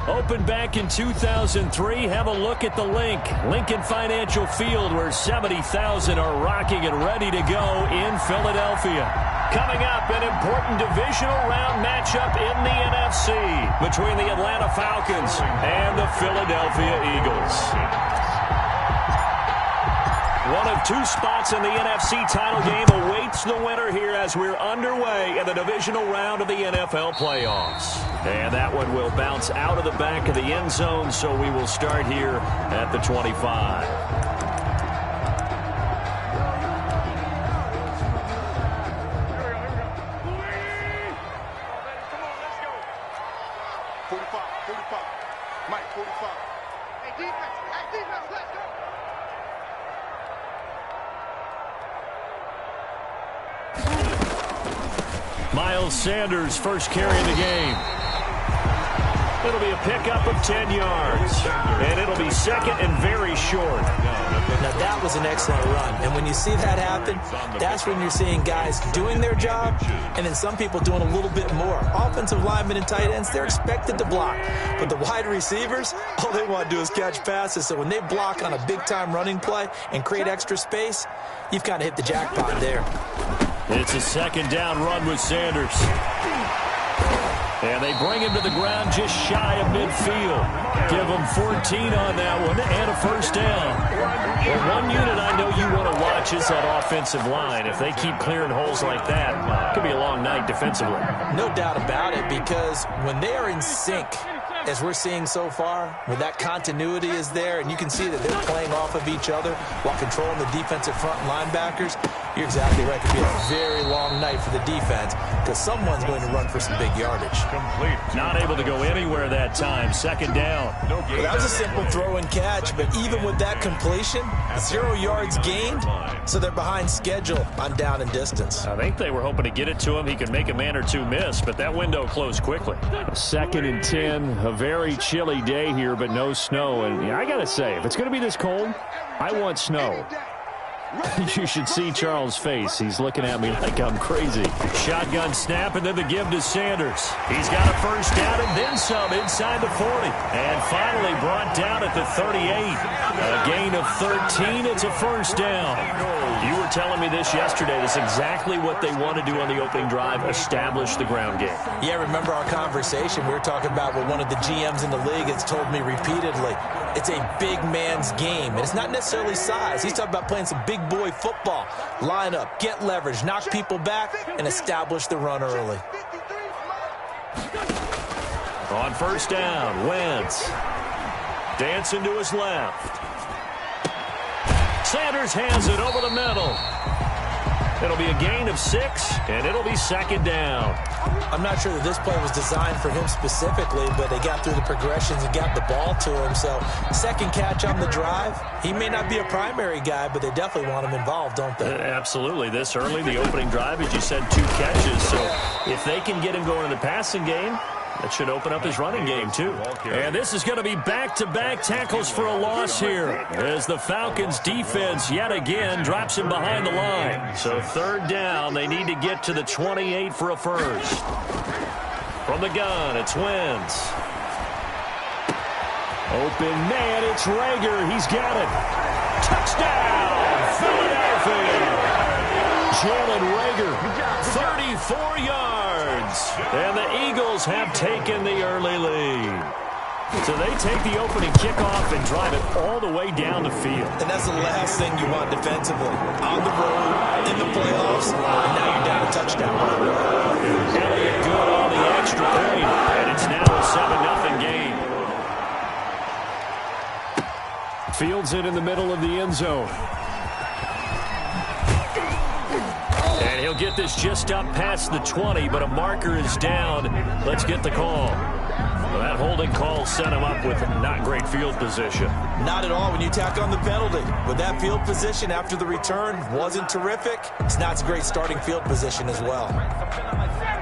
Opened back in 2003. Have a look at the Lincoln Financial Field, where 70,000 are rocking and ready to go in Philadelphia. Coming up, an important divisional round matchup in the NFC between the Atlanta Falcons and the Philadelphia Eagles. One of two spots in the NFC title game awaits the winner here as we're underway in the divisional round of the NFL playoffs. And that one will bounce out of the back of the end zone, so we will start here at the 25. Miles Sanders first carry of the game. It'll be a pickup of 10 yards. And it'll be second and very short. Now that was an excellent run. And when you see that happen, that's when you're seeing guys doing their job and then some people doing a little bit more. Offensive linemen and tight ends, they're expected to block. But the wide receivers, all they want to do is catch passes. So when they block on a big-time running play and create extra space, you've kind of hit the jackpot there. It's a second down run with Sanders. And they bring him to the ground just shy of midfield. Give him 14 on that one and a first down. Well, one unit I know you want to watch is that offensive line. If they keep clearing holes like that, it could be a long night defensively. No doubt about it, because when they are in sync, as we're seeing so far, when that continuity is there and you can see that they're playing off of each other while controlling the defensive front linebackers, you're exactly right. It could be a very long night for the defense because someone's going to run for some big yardage. Complete. Not able to go anywhere that time. Second down. Well, that was a simple throw and catch, but even with that completion, 0 yards gained, so they're behind schedule on down and distance. I think they were hoping to get it to him. He could make a man or two miss, but that window closed quickly. Second and 10, a very chilly day here, but no snow. And I got to say, if it's going to be this cold, I want snow. You should see Charles' face. He's looking at me like I'm crazy. Shotgun snap, and then the give to Sanders. He's got a first down and then some inside the 40. And finally brought down at the 38. A gain of 13. It's a first down. You were telling me this yesterday. That's exactly what they want to do on the opening drive, establish the ground game. Yeah, remember our conversation? We were talking about what one of the GMs in the league has told me repeatedly. It's a big man's game, and it's not necessarily size. He's talking about playing some big boy football. Line up, get leverage, knock people back, and establish the run early. On first down, Wentz. Dancing to his left. Sanders hands it over the middle. It'll be a gain of 6, and it'll be second down. I'm not sure that this play was designed for him specifically, but they got through the progressions and got the ball to him. So second catch on the drive. He may not be a primary guy, but they definitely want him involved, don't they? Absolutely. This early, the opening drive, as you said, 2 catches. So if they can get him going in the passing game, that should open up his running game, too. And this is going to be back-to-back tackles for a loss here as the Falcons' defense yet again drops him behind the line. So third down, they need to get to the 28 for a first. From the gun, it's Wentz. Open man, it's Rager. He's got it. Touchdown, Philadelphia. Jalen Rager, 34 yards. And the Eagles have taken the early lead. So they take the opening kickoff and drive it all the way down the field. And that's the last thing you want defensively. On the road, in the playoffs, and now you're down a touchdown. Elliott good on the extra point, and it's now a 7-0 game. Fields it in the middle of the end zone. And he'll get this just up past the 20, but a marker is down. Let's get the call. Well, that holding call set him up with not great field position. Not at all when you tack on the penalty. With that field position after the return wasn't terrific. It's not a great starting field position as well.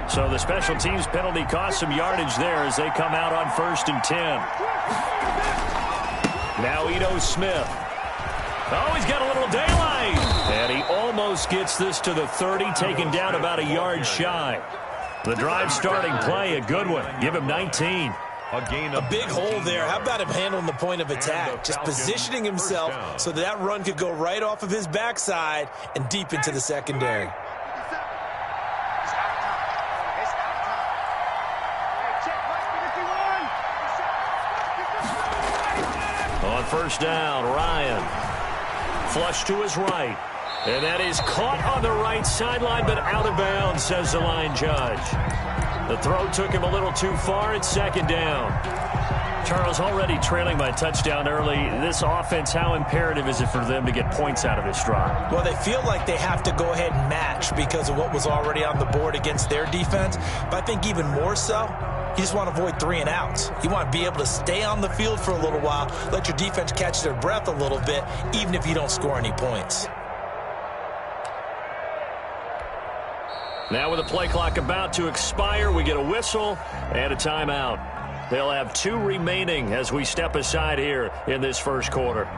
So the special teams penalty cost some yardage there as they come out on 1st and 10. Now Ito Smith. Oh, he's got a little daylight. And he almost gets this to the 30, taken down about a yard shy. The drive starting play, a good one. Give him 19. A big hole there. How about him handling the point of attack? Just positioning himself so that run could go right off of his backside and deep into the secondary. On first down, Ryan. Flush to his right. And that is caught on the right sideline, but out of bounds, says the line judge. The throw took him a little too far. It's second down. Charles, already trailing by a touchdown early. This offense, how imperative is it for them to get points out of this drive? Well, they feel like they have to go ahead and match because of what was already on the board against their defense. But I think even more so, you just want to avoid 3 and outs. You want to be able to stay on the field for a little while, let your defense catch their breath a little bit, even if you don't score any points. Now with the play clock about to expire, we get a whistle and a timeout. They'll have 2 remaining as we step aside here in this first quarter.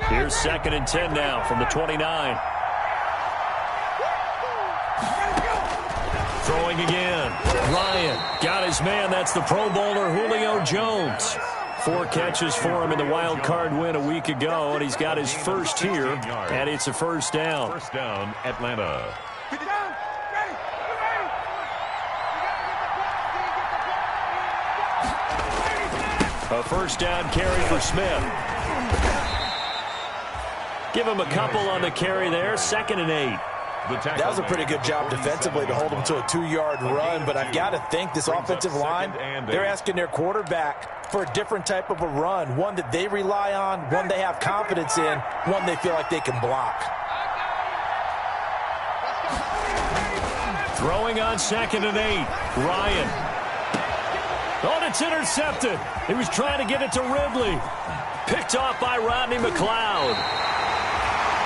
Here's 2nd and 10 now from the 29. Throwing again. Ryan got his man. That's the Pro Bowler Julio Jones. 4 catches for him in the wild card win a week ago, and he's got his first here, and it's a first down. First down, Atlanta. A first down carry for Smith. Give him a couple on the carry there. 2nd and 8. That was a pretty good job defensively to hold him to a 2-yard run, but I've got to think this offensive line, they're asking their quarterback for a different type of a run, one that they rely on, one they have confidence in, one they feel like they can block. Throwing on 2nd and 8. Ryan. Oh, it's intercepted. He was trying to get it to Ridley. Picked off by Rodney McLeod.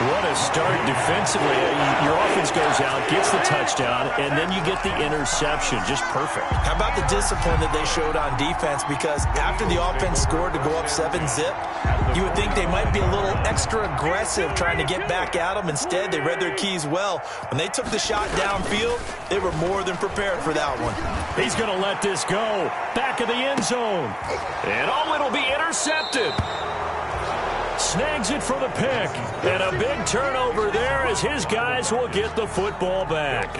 What a start defensively. Your offense goes out, gets the touchdown, and then you get the interception. Just perfect. How about the discipline that they showed on defense? Because after the offense scored to go up 7-zip, you would think they might be a little extra aggressive trying to get back at them. Instead, they read their keys well. When they took the shot downfield, they were more than prepared for that one. He's going to let this go. Back of the end zone. And it'll be intercepted. Snags it for the pick. And a big turnover there as his guys will get the football back.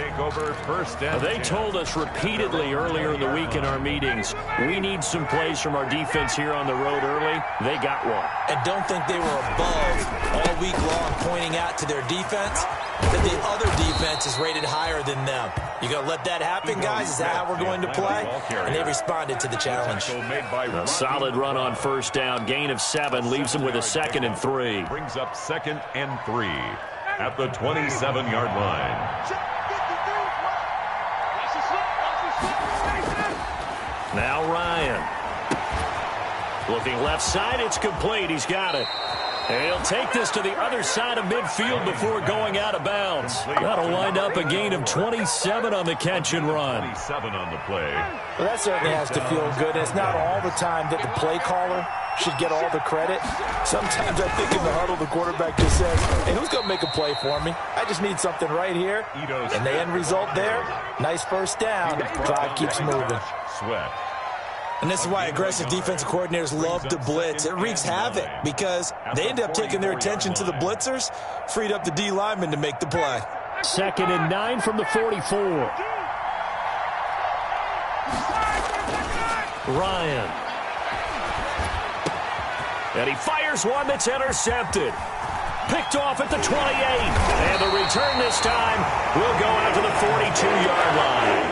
They told us repeatedly earlier in the week in our meetings, we need some plays from our defense here on the road early. They got one. And don't think they were above all week long pointing out to their defense that the other defense is rated higher than them. You going to let that happen, guys? Is that how we're going to play? And they responded to the challenge. A solid run on first down. Gain of 7 leaves them with a 2nd and 3. Brings up 2nd and 3 at the 27-yard line. Now Ryan. Looking left side. It's complete. He's got it. And he'll take this to the other side of midfield before going out of bounds. That'll wind up a gain of 27 on the catch and run. 27 on the play. Well, that certainly has to feel good. It's not all the time that the play caller should get all the credit. Sometimes I think in the huddle, the quarterback just says, hey, who's going to make a play for me? I just need something right here. And the end result there, nice first down. Clock keeps moving. Sweat. And this is why aggressive defensive coordinators love to blitz. It wreaks havoc because they end up taking their attention to the blitzers, freed up the D lineman to make the play. 2nd and 9 from the 44. Ryan. And he fires one that's intercepted. Picked off at the 28. And the return this time will go out to the 42-yard line.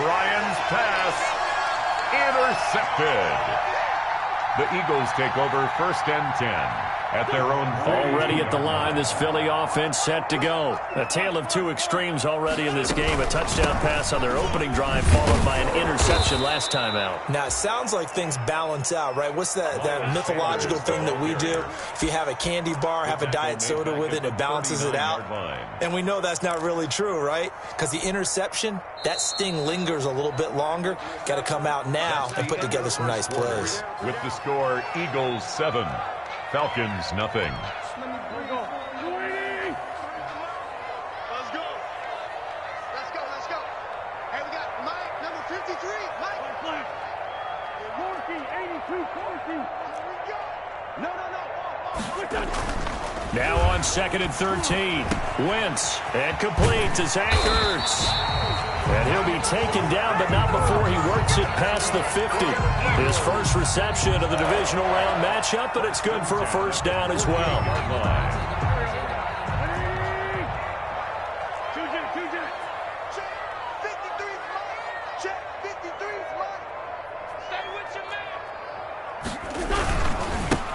Ryan's pass. Intercepted. The Eagles take over 1st and 10. at their own 30. Already at the line, this Philly offense set to go. A tale of two extremes already in this game. A touchdown pass on their opening drive, followed by an interception last time out. Now, it sounds like things balance out, right? What's that mythological thing that we do? If you have a candy bar, have a diet soda with it, it balances it out. And we know that's not really true, right? Because the interception, that sting lingers a little bit longer. Got to come out now and put together some nice plays. With the score, Eagles 7, Falcons nothing. Now on 2nd and 13. Wentz, and complete to Zach Ertz. And he'll be taken down, but not before he works it past the 50. His first reception of the divisional round matchup, but it's good for a first down as well.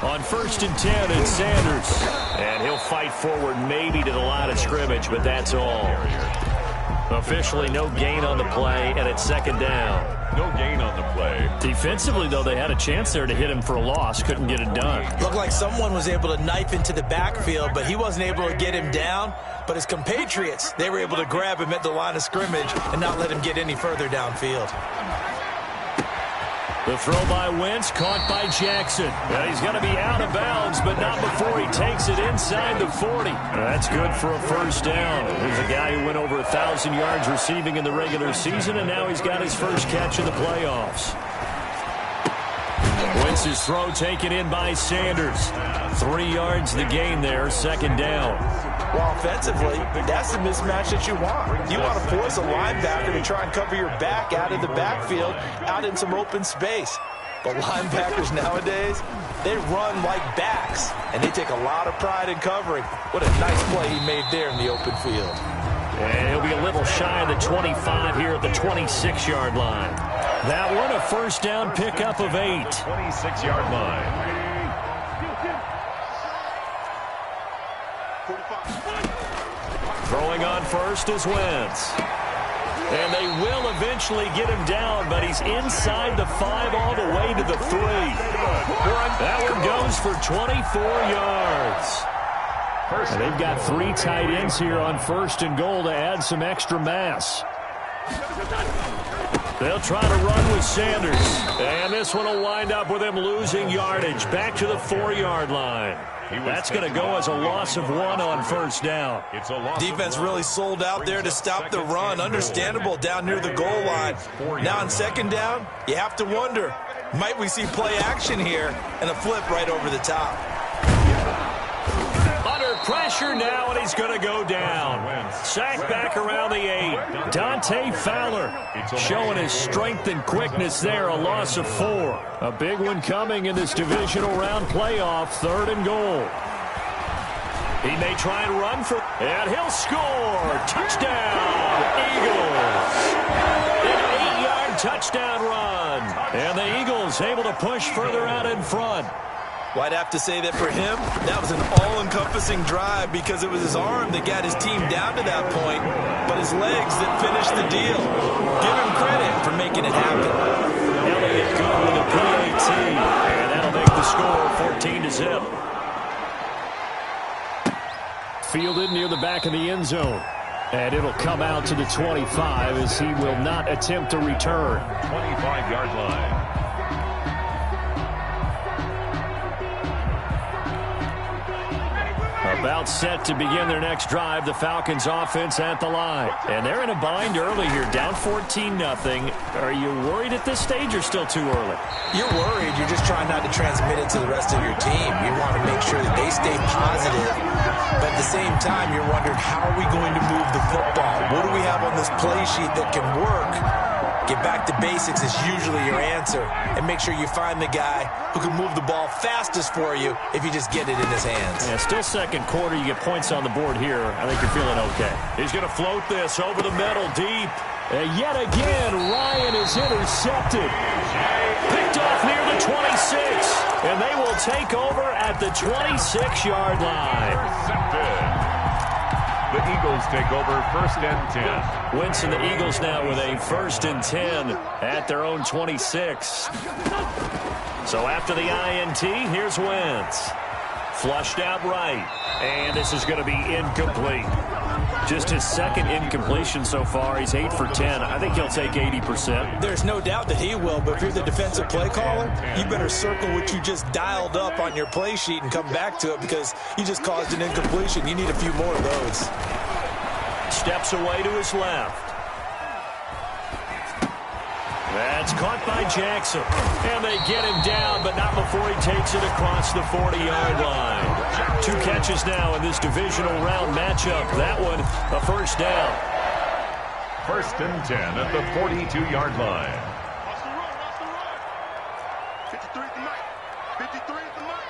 On 1st and 10, it's Sanders. And he'll fight forward maybe to the line of scrimmage, but that's all. Officially no gain on the play, and it's 2nd down. No gain on the play. Defensively, though, they had a chance there to hit him for a loss. Couldn't get it done. Looked like someone was able to knife into the backfield, but he wasn't able to get him down. But his compatriots, they were able to grab him at the line of scrimmage and not let him get any further downfield. The throw by Wentz, caught by Jackson. He's going to be out of bounds, but not before he takes it inside the 40. That's good for a first down. There's a guy who went over 1,000 yards receiving in the regular season, and now he's got his first catch in the playoffs. Wentz's throw taken in by Sanders. 3 yards the gain there, 2nd down. Well, offensively, that's the mismatch that you want. You want to force a linebacker to try and cover your back out of the backfield, out in some open space. But linebackers nowadays, they run like backs, and they take a lot of pride in covering. What a nice play he made there in the open field. And he'll be a little shy of the 25 here at the 26-yard line. That one, a first down pickup of 8. 26-yard line. Throwing on first is Wentz. And they will eventually get him down, but he's inside the 5 all the way to the 3. That one goes for 24 yards. And they've got 3 tight ends here on 1st and goal to add some extra mass. They'll try to run with Sanders. And this one will wind up with him losing yardage. Back to the 4-yard line. That's going to go as a loss of 1 on first down. Defense really sold out there to stop the run. Understandable down near the goal line. Now on 2nd down, you have to wonder, might we see play action here and a flip right over the top? Under pressure now, and he's going to go down. Sacked back around the 8. Dante Fowler showing his strength and quickness there, a loss of 4. A big one coming in this divisional round playoff, 3rd and goal. He may try and run for, and he'll score. Touchdown, Eagles. An 8-yard touchdown run. And the Eagles able to push further out in front. Well, I'd have to say that for him, that was an all-encompassing drive because it was his arm that got his team down to that point, but his legs that finished the deal. Give him credit for making it happen. Elliott good with a PAT, and that'll make the score 14-0. Fielded near the back of the end zone, and it'll come out to the 25 as he will not attempt to return. 25-yard line. About set to begin their next drive, the Falcons offense at the line. And they're in a bind early here, down 14-0. Are you worried at this stage or still too early? You're worried. You're just trying not to transmit it to the rest of your team. You want to make sure that they stay positive. But at the same time, you're wondering, how are we going to move the football? What do we have on this play sheet that can work? Get back to basics is usually your answer. And make sure you find the guy who can move the ball fastest for you if you just get it in his hands. Yeah, still 2nd quarter. You get points on the board here. I think you're feeling okay. He's going to float this over the middle deep. And yet again, Ryan is intercepted. Picked off near the the 26, and they will take over at the 26-yard line. The Eagles take over 1st and 10. Wentz and the Eagles now with a 1st and 10 at their own 26. So after the INT, here's Wentz. Flushed out right, and this is going to be incomplete. Just his second incompletion so far. He's 8 for 10. I think he'll take 80%. There's no doubt that he will, but if you're the defensive play caller, you better circle what you just dialed up on your play sheet and come back to it because you just caused an incompletion. You need a few more of those. Steps away to his left. That's caught by Jackson. And they get him down, but not before he takes it across the 40-yard line. 2 catches now in this divisional round matchup. That one, a first down. 1st and 10 at the 42-yard line. 53 at the mic. 53 at the mic.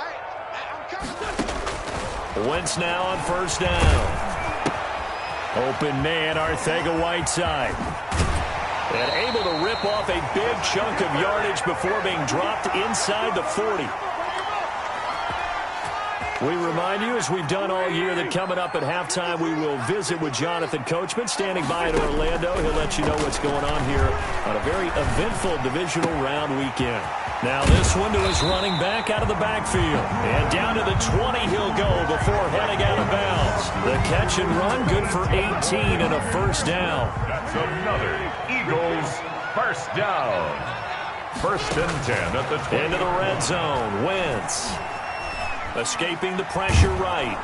Hey, I'm coming. Wentz now on first down. Open man, Arcega-Whiteside. And able to rip off a big chunk of yardage before being dropped inside the 40. We remind you, as we've done all year, that coming up at halftime, we will visit with Jonathan Coachman, standing by in Orlando. He'll let you know what's going on here on a very eventful divisional round weekend. Now this one to his running back out of the backfield. And down to the 20 he'll go before heading out of bounds. The catch and run, good for 18 and a first down. That's another Eagles first down. 1st and 10 at the 20. Into the red zone. Wentz escaping the pressure right.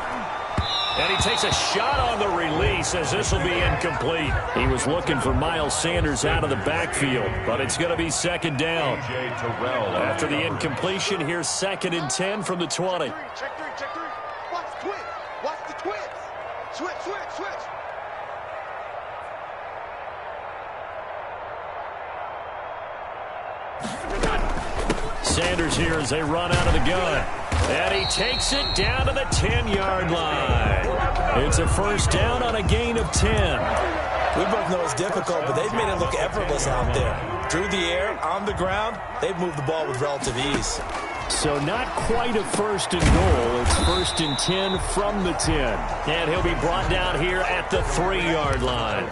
And he takes a shot on the release as this will be incomplete. He was looking for Miles Sanders out of the backfield, but it's going to be 2nd down. After the incompletion, here's 2nd and 10 from the 20. Check 3, check 3. Watch the twitch. Watch the twitch. Switch, switch, switch. Sanders here as they run out of the gun. And he takes it down to the 10-yard line. It's a first down on a gain of 10. We both know it's difficult, but they've made it look effortless out there. Through the air, on the ground, they've moved the ball with relative ease. So not quite a 1st and goal. It's 1st and 10 from the 10. And he'll be brought down here at the 3-yard line.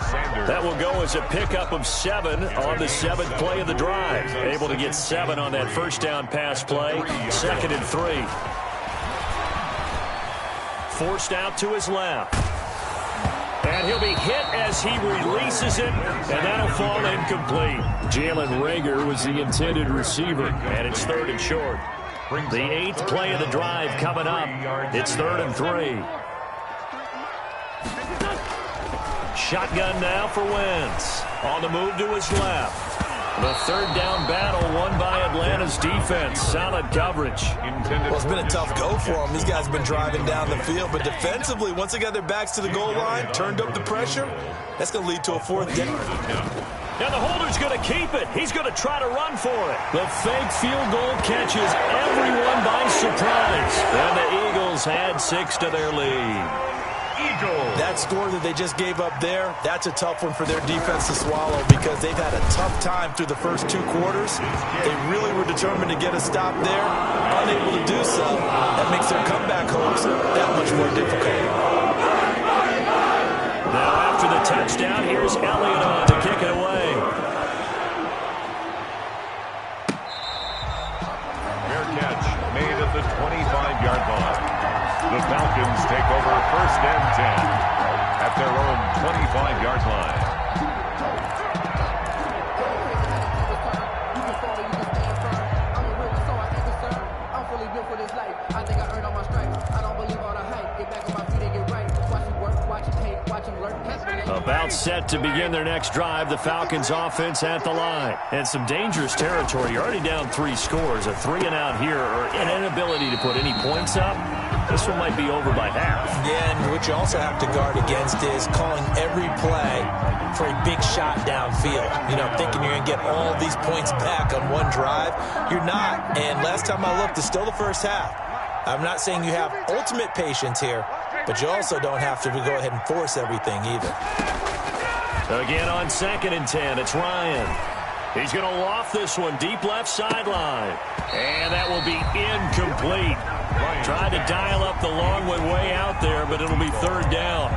That will go as a pickup of 7 on the 7th play of the drive. Able to get 7 on that first down pass play. 2nd and 3. Forced out to his left. And he'll be hit as he releases it, and that'll fall incomplete. Jalen Reagor was the intended receiver, and it's 3rd and short. The 8th play of the drive coming up. It's 3rd and 3. Shotgun now for Wentz. On the move to his left. The 3rd down battle won by Atlanta's defense. Solid coverage. Well, it's been a tough go for them. These guys have been driving down the field, but defensively, once they got their backs to the goal line, turned up the pressure, that's going to lead to a 4th down. Now the holder's going to keep it. He's going to try to run for it. The fake field goal catches everyone by surprise. And the Eagles add 6 to their lead. That score that they just gave up there, that's a tough one for their defense to swallow because they've had a tough time through the first 2 quarters. They really were determined to get a stop there, unable to do so. That makes their comeback hopes that much more difficult. Now after the touchdown, here's Elliott on to kick it away. Fair catch made at the 25-yard line. The Falcons take over 1st and 10 at their own 25-yard line. About set to begin their next drive. The Falcons offense at the line. And some dangerous territory. You're already down 3 scores. A 3-and-out here or an inability to put any points up. This one might be over by half. Yeah, and what you also have to guard against is calling every play for a big shot downfield. You know, thinking you're going to get all these points back on one drive. You're not. And last time I looked, it's still the first half. I'm not saying you have ultimate patience here, but you also don't have to go ahead and force everything either. Again on 2nd and 10, it's Ryan. He's going to loft this one deep left sideline. And that will be incomplete. Tried to dial up the long one way out there, but it'll be third down.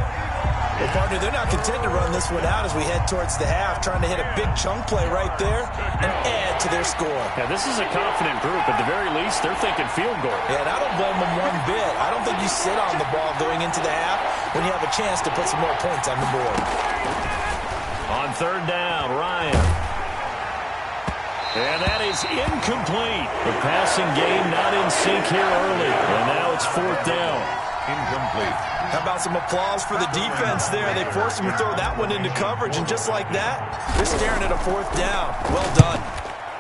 Well, partner, they're not content to run this one out as we head towards the half, trying to hit a big chunk play right there and add to their score. Yeah, this is a confident group. At the very least, they're thinking field goal. Yeah, and I don't blame them one bit. I don't think you sit on the ball going into the half when you have a chance to put some more points on the board. On third down, Ryan. And that is incomplete. The passing game not in sync here early. And now it's fourth down. Incomplete. How about some applause for the defense there? They forced him to throw that one into coverage, and just like that, they're staring at a fourth down. Well done.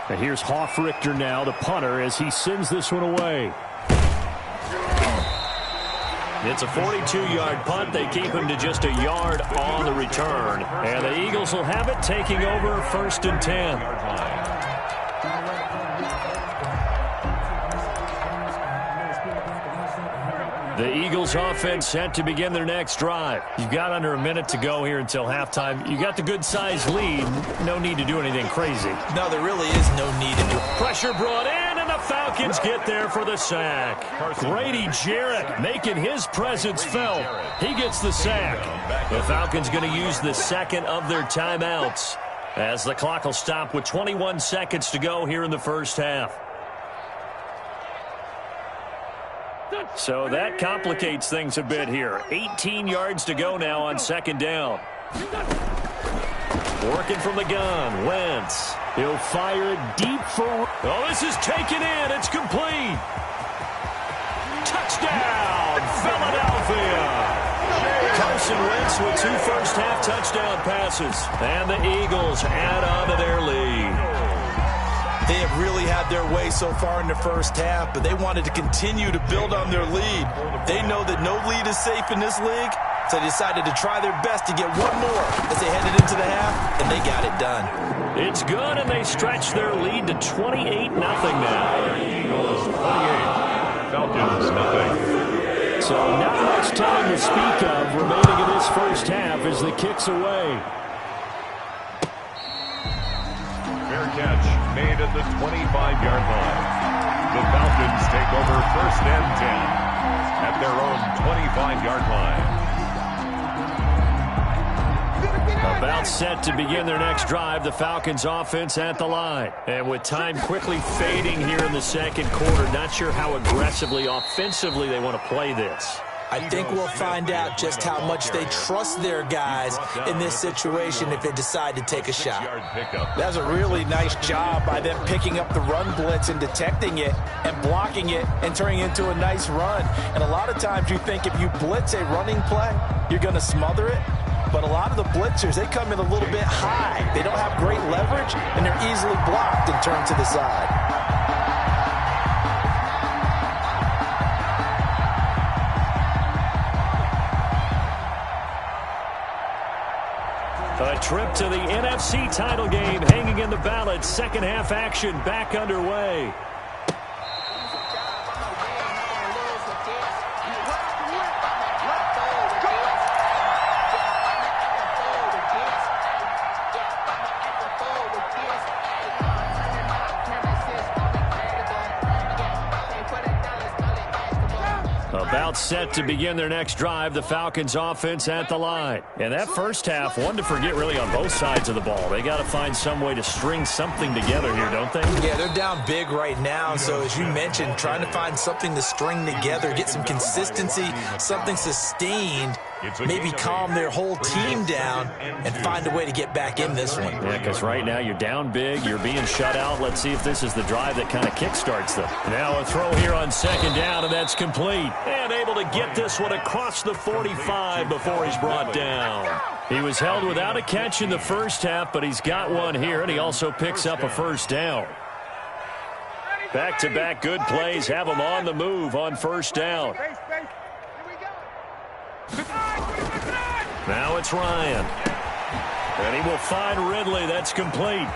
And here's Hoffrichter now, the punter, as he sends this one away. It's a 42-yard punt. They keep him to just a yard on the return. And the Eagles will have it, taking over first and 10. The Eagles offense set to begin their next drive. You've got under a minute to go here until halftime. You got the good-sized lead. No need to do anything crazy. No, there really is no need to do it. Pressure brought in, and the Falcons get there for the sack. Grady Jarrett making his presence felt. He gets the sack. The Falcons going to use the second of their timeouts as the clock will stop with 21 seconds to go here in the first half. So that complicates things a bit here. 18 yards to go now on second down. Working from the gun, Wentz. He'll fire it deep for... Oh, this is taken in. It's complete. Touchdown, Philadelphia. Carson Wentz with 2 first-half touchdown passes. And the Eagles add on to their lead. They have really had their way so far in the first half, but they wanted to continue to build on their lead. They know that no lead is safe in this league, so they decided to try their best to get one more as they headed into the half, and they got it done. It's good, and they stretch their lead to 28-0 now. Eagles 28, Falcons nothing. So not much time to speak of remaining in this first half as the kick's away. Fair catch made at the 25-yard line. The Falcons take over first and 10 at their own 25-yard line. About set to begin their next drive, the Falcons offense at the line. And with time quickly fading here in the second quarter, not sure how aggressively, offensively they want to play this. I think we'll find out just how much they trust their guys in this situation if they decide to take a shot. That was a really nice job by them picking up the run blitz and detecting it and blocking it and turning it into a nice run. And a lot of times you think if you blitz a running play, you're going to smother it. But a lot of the blitzers, they come in a little bit high. They don't have great leverage, and they're easily blocked and turned to the side. A trip to the NFC title game hanging in the balance. Second half action back underway. About set to begin their next drive, the Falcons offense at the line. And that first half, one to forget really on both sides of the ball. They got to find some way to string something together here, don't they? Yeah, they're down big right now. So as you mentioned, trying to find something to string together, get some consistency, something sustained, maybe calm their whole team down and find a way to get back in this one. Yeah, because right now you're down big, you're being shut out. Let's see if this is the drive that kind of kickstarts them. Now a throw here on second down, and that's complete. And able to get this one across the 45 before he's brought down. He was held without a catch in the first half, but he's got one here, and he also picks up a first down. Back-to-back good plays have him on the move on first down. Now it's Ryan. And he will find Ridley. That's complete.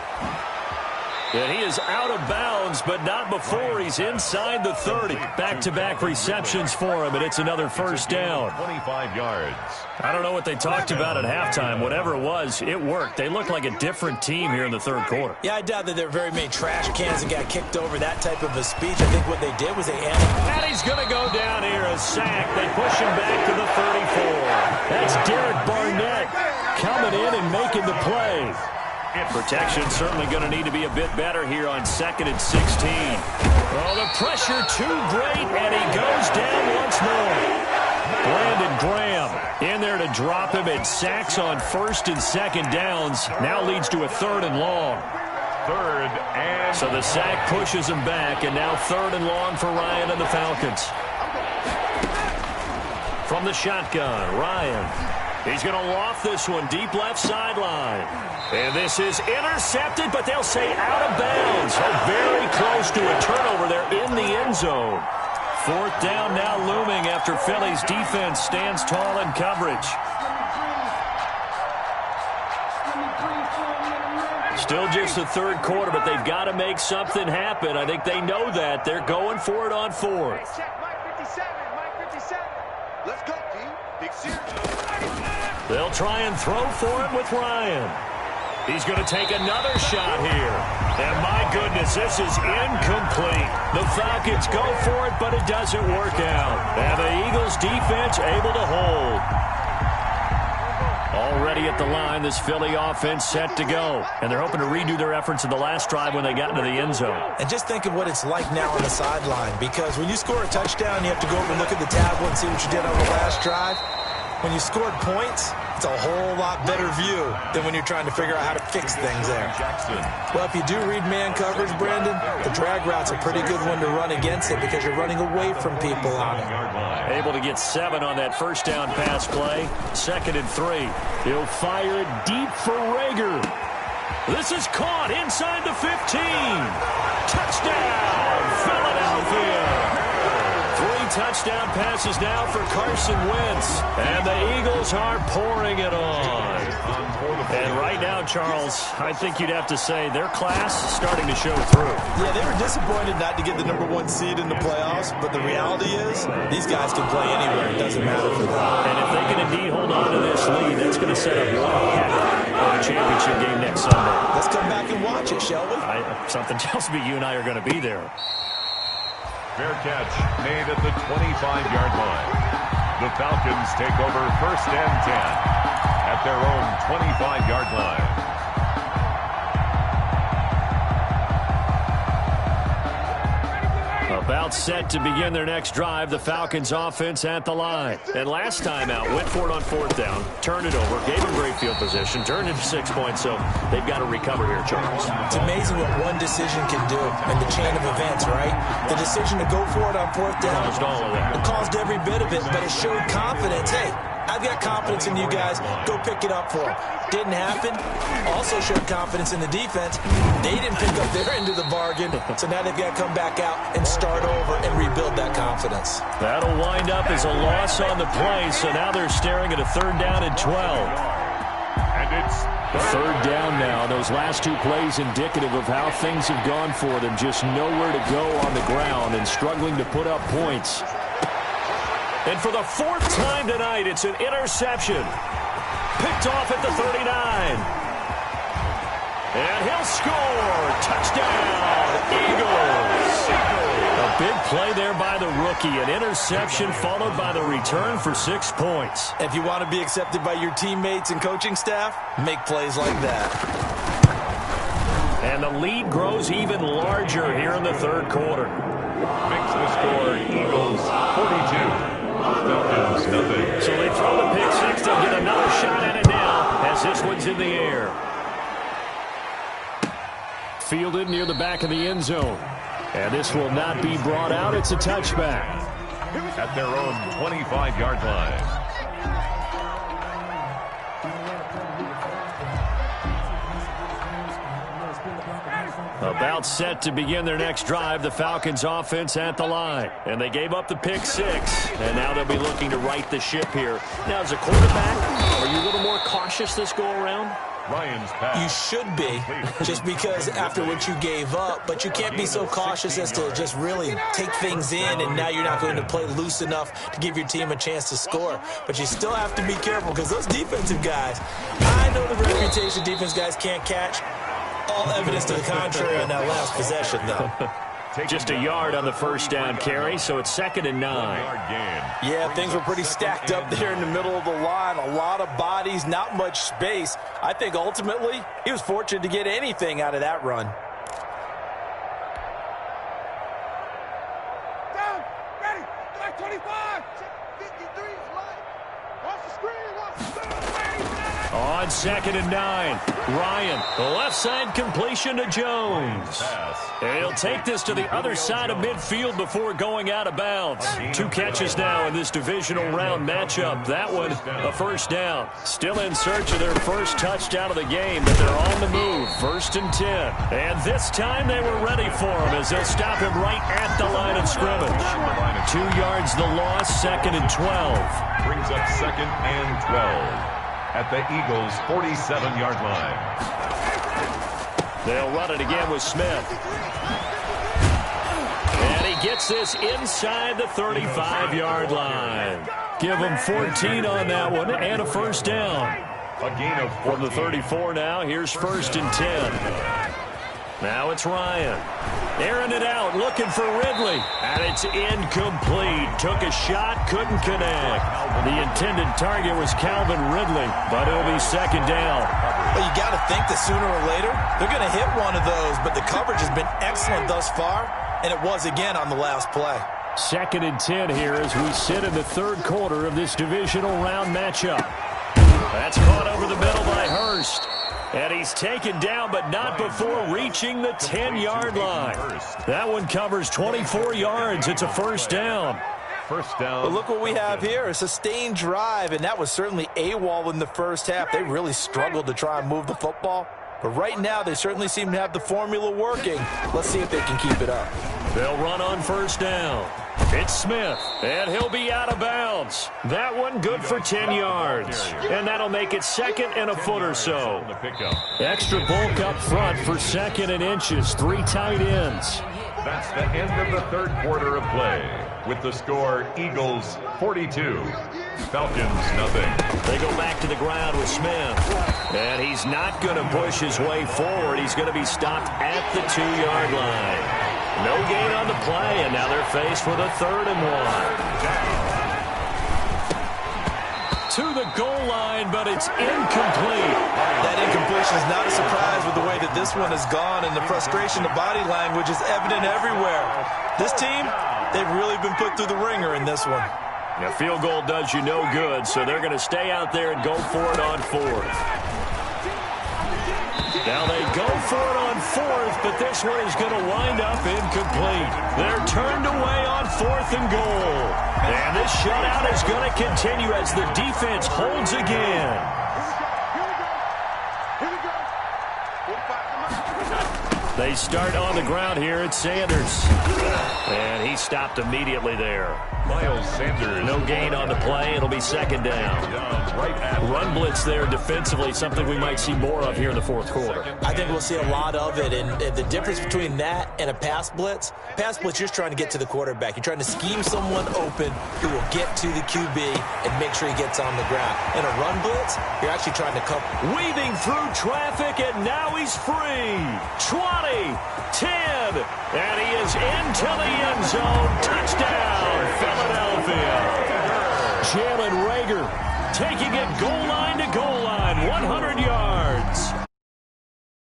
And he is out of bounds, but not before he's inside the 30. Back-to-back receptions for him, and it's another first down. 25 yards. I don't know what they talked about at halftime. Whatever it was, it worked. They look like a different team here in the third quarter. Yeah, I doubt that there were very many trash cans that got kicked over, that type of a speech. I think what they did was they And he's going to go down here, a sack. They push him back to the 34. That's Derek Barnett coming in and making the play. Protection certainly going to need to be a bit better here on 2nd and 16. Oh, the pressure too great, and he goes down once more. Brandon Graham in there to drop him, and sacks on 1st and 2nd downs. Now leads to a 3rd and long. 3rd and... So the sack pushes him back, and now 3rd and long for Ryan and the Falcons. From the shotgun, Ryan. He's going to loft this one deep left sideline. And this is intercepted, but they'll say out of bounds. Oh, very close to a turnover there in the end zone. 4th down now looming after Philly's defense stands tall in coverage. Still just the 3rd quarter, but they've got to make something happen. I think they know that. They're going for it on 4th. Mike 57. Let's go, team. Big series. They'll try and throw for it with Ryan. He's going to take another shot here. And my goodness, this is incomplete. The Falcons go for it, but it doesn't work out. And the Eagles defense able to hold. Already at the line, this Philly offense set to go. And they're hoping to redo their efforts in the last drive when they got into the end zone. And just think of what it's like now on the sideline. Because when you score a touchdown, you have to go over and look at the tablet and see what you did on the last drive. When you scored points, it's a whole lot better view than when you're trying to figure out how to fix things there. Well, if you do read man coverage, Brandon, the drag route's a pretty good one to run against it because you're running away from people on it. Able to get 7 on that first down pass play. 2nd and 3. He'll fire it deep for Rager. This is caught inside the 15. Touchdown, Philadelphia. 3 touchdown passes now for Carson Wentz. And the Eagles are pouring it on. And right now, Charles, I think you'd have to say their class is starting to show through. Yeah, they were disappointed not to get the #1 seed in the playoffs, but the reality is these guys can play anywhere. It doesn't matter for them. And if they can indeed hold on to this lead, that's going to set up one heck of a championship game next Sunday. Let's come back and watch it, shall we? Something tells me you and I are going to be there. Fair catch made at the 25-yard line. The Falcons take over 1st and 10 at their own 25-yard line. About set to begin their next drive, the Falcons offense at the line. And last time out, went for it on 4th down, turned it over, gave them great field position, turned it to 6 points, so they've got to recover here, Charles. It's amazing what one decision can do in the chain of events, right? The decision to go for it on 4th down. Caused all of that. It caused every bit of it, but it showed confidence. Hey, I've got confidence in you guys. Go pick it up for them. Didn't happen. Also showed confidence in the defense. They didn't pick up their end of the bargain, so now they've got to come back out and start over and rebuild that confidence. That'll wind up as a loss on the play, so now they're staring at a 3rd down and 12. And it's 3rd down now. Those last 2 plays indicative of how things have gone for them. Just nowhere to go on the ground and struggling to put up points. And for the 4th time tonight, it's an interception. Picked off at the 39. And he'll score. Touchdown, Eagles. A big play there by the rookie. An interception followed by the return for 6 points. If you want to be accepted by your teammates and coaching staff, make plays like that. And the lead grows even larger here in the 3rd quarter. Makes the score Eagles 42. Falcons nothing. So they throw the pick 6. They'll get another shot at it now as this one's in the air. Fielded near the back of the end zone. And this will not be brought out. It's a touchback. At their own 25-yard line. About set to begin their next drive, the Falcons offense at the line. And they gave up the pick 6. And now they'll be looking to right the ship here. Now, as a quarterback, are you a little more cautious this go around? Ryan's pass. You should be, just because after what you gave up, but you can't be so cautious as to just really take things in, and now you're not going to play loose enough to give your team a chance to score. But you still have to be careful, because those defensive guys, I know the reputation defense guys can't catch. All evidence to the contrary on that last possession, though. Just a yard on the first down carry, so it's 2nd and 9. Yeah, things were pretty stacked up there in the middle of the line. A lot of bodies, not much space. I think ultimately he was fortunate to get anything out of that run. Down, ready, like 25. 53 is light. Watch the screen, watch the screen. On 2nd and 9, Ryan, the left side completion to Jones. And he'll take this to the other side of midfield before going out of bounds. 2 catches now in this divisional round matchup. That one, a first down. Still in search of their first touchdown of the game, but they're on the move. 1st and 10. And this time they were ready for him as they'll stop him right at the line of scrimmage. 2 yards the loss, 2nd and 12. Brings up 2nd and 12. At the Eagles' 47-yard line. They'll run it again with Smith. And he gets this inside the 35-yard line. Give him 14 on that one and a first down. A gain of 14. From the 34 now, here's 1st and 10. Now it's Ryan. Airing it out, looking for Ridley. And it's incomplete. Took a shot, couldn't connect. The intended target was Calvin Ridley, but it'll be 2nd down. Well, you got to think that sooner or later they're going to hit one of those, but the coverage has been excellent thus far, and it was again on the last play. 2nd and 10 here as we sit in the 3rd quarter of this divisional round matchup. That's caught over the middle by Hurst. And he's taken down, but not before reaching the 10-yard line. That one covers 24 yards. It's a first down. First down. But look what we have here, a sustained drive, and that was certainly AWOL in the first half. They really struggled to try and move the football. But right now, they certainly seem to have the formula working. Let's see if they can keep it up. They'll run on first down. It's Smith, and he'll be out of bounds. That one good for 10 yards. And that'll make it 2nd and a foot or so. Extra bulk up front for 2nd and inches. 3 tight ends. That's the end of the 3rd quarter of play. With the score, Eagles 42, Falcons nothing. They go back to the ground with Smith. And he's not going to push his way forward. He's going to be stopped at the 2-yard line. No gain on the play, and now they're faced with a 3rd and 1. To the goal line, but it's incomplete. That incompletion is not a surprise with the way that this one has gone, and the frustration, the body language is evident everywhere. This team, they've really been put through the ringer in this one. A field goal does you no good, so they're going to stay out there and go for it on 4th. Now they go for it on 4th, but this one is going to wind up incomplete. They're turned away on 4th and goal. And this shutout is going to continue as the defense holds again. They start on the ground here at Sanders. And he stopped immediately there. Miles Sanders. No gain on the play. It'll be 2nd down. Run blitz there defensively, something we might see more of here in the 4th quarter. I think we'll see a lot of it, and the difference between that and a pass blitz, you're just trying to get to the quarterback. You're trying to scheme someone open who will get to the QB and make sure he gets on the ground. In a run blitz, you're actually trying to cover. Weaving through traffic, and now he's free. 20, 10, and he is into the end zone. Touchdown, Philadelphia. Jalen Reagor taking it goal line to goal line, 100 yards.